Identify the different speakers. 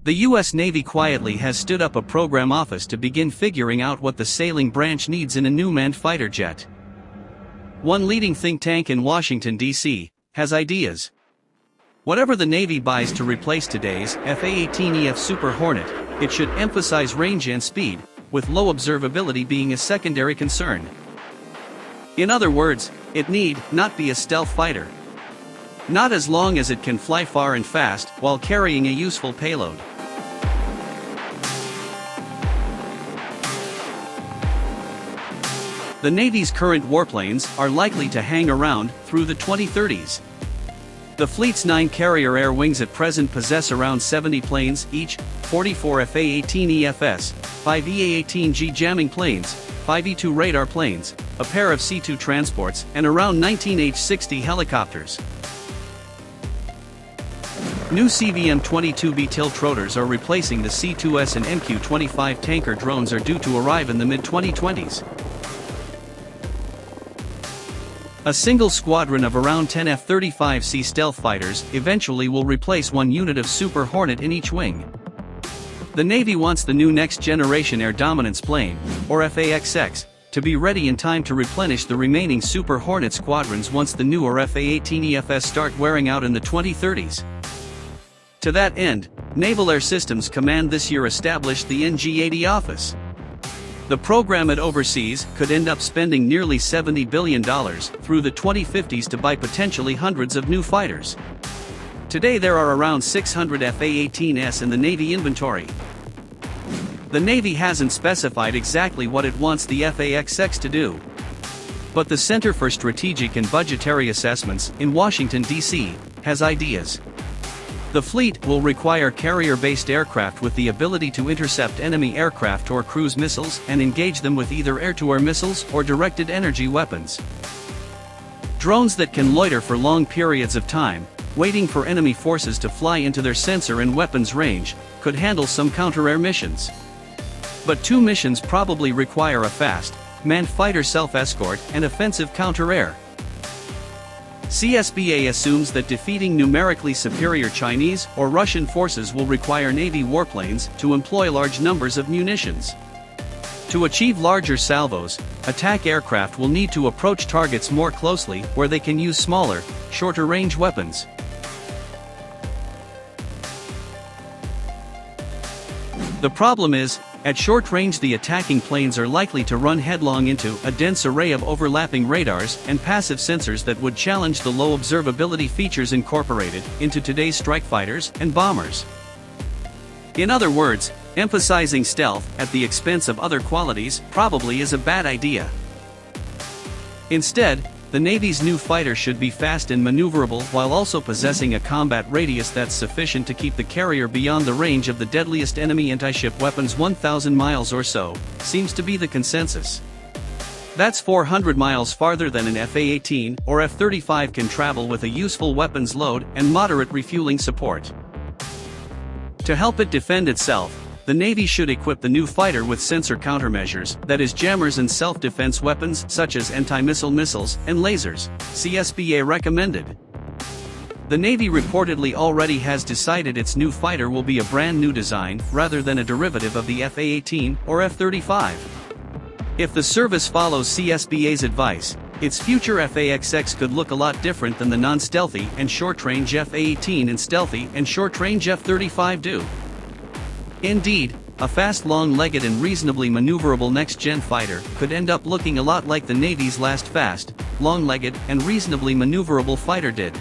Speaker 1: The U.S. Navy quietly has stood up a program office to begin figuring out what the sailing branch needs in a new manned fighter jet. One leading think tank in Washington, D.C., has ideas. Whatever the Navy buys to replace today's F-14EF Super Hornet, it should emphasize range and speed, with low observability being a secondary concern. In other words, it need not be a stealth fighter. Not as long as it can fly far and fast while carrying a useful payload. The Navy's current warplanes are likely to hang around through the 2030s. The fleet's 9 carrier air wings at present possess around 70 planes each, 44 F-A-18EFS, 5 EA-18G jamming planes, 5 E-2 radar planes, a pair of C-2 transports, and around 19 H-60 helicopters. New CVM-22B tiltrotors are replacing the C-2S, and MQ-25 tanker drones are due to arrive in the mid-2020s. A single squadron of around 10 F-35C stealth fighters eventually will replace one unit of Super Hornet in each wing. The Navy wants the new next-generation air dominance plane, or FAXX, to be ready in time to replenish the remaining Super Hornet squadrons once the newer F-A-18EFS start wearing out in the 2030s. To that end, Naval Air Systems Command this year established the NG-80 office. The program it oversees could end up spending nearly $70 billion through the 2050s to buy potentially hundreds of new fighters. Today there are around 600 F-A-18s in the Navy inventory. The Navy hasn't specified exactly what it wants the FAXX to do. But the Center for Strategic and Budgetary Assessments in Washington, D.C., has ideas. The fleet will require carrier-based aircraft with the ability to intercept enemy aircraft or cruise missiles and engage them with either air-to-air missiles or directed energy weapons. Drones that can loiter for long periods of time, waiting for enemy forces to fly into their sensor and weapons range, could handle some counter-air missions. But 2 missions probably require a fast, manned fighter self-escort and offensive counter-air. CSBA assumes that defeating numerically superior Chinese or Russian forces will require Navy warplanes to employ large numbers of munitions. To achieve larger salvos, attack aircraft will need to approach targets more closely where they can use smaller, shorter-range weapons. The problem is, at short range the attacking planes are likely to run headlong into a dense array of overlapping radars and passive sensors that would challenge the low observability features incorporated into today's strike fighters and bombers. In other words, emphasizing stealth at the expense of other qualities probably is a bad idea. Instead, the Navy's new fighter should be fast and maneuverable while also possessing a combat radius that's sufficient to keep the carrier beyond the range of the deadliest enemy anti-ship weapons. 1,000 miles or so seems to be the consensus. That's 400 miles farther than an F-A-18 or F-35 can travel with a useful weapons load and moderate refueling support. To help it defend itself, the Navy should equip the new fighter with sensor countermeasures, that is jammers and self-defense weapons such as anti-missile missiles and lasers, CSBA recommended. The Navy reportedly already has decided its new fighter will be a brand new design rather than a derivative of the F-A-18 or F-35. If the service follows CSBA's advice, its future FAXX could look a lot different than the non-stealthy and short-range F-A-18 and stealthy and short-range F-35 do. Indeed, a fast, long-legged and reasonably maneuverable next-gen fighter could end up looking a lot like the Navy's last fast, long-legged and reasonably maneuverable fighter did.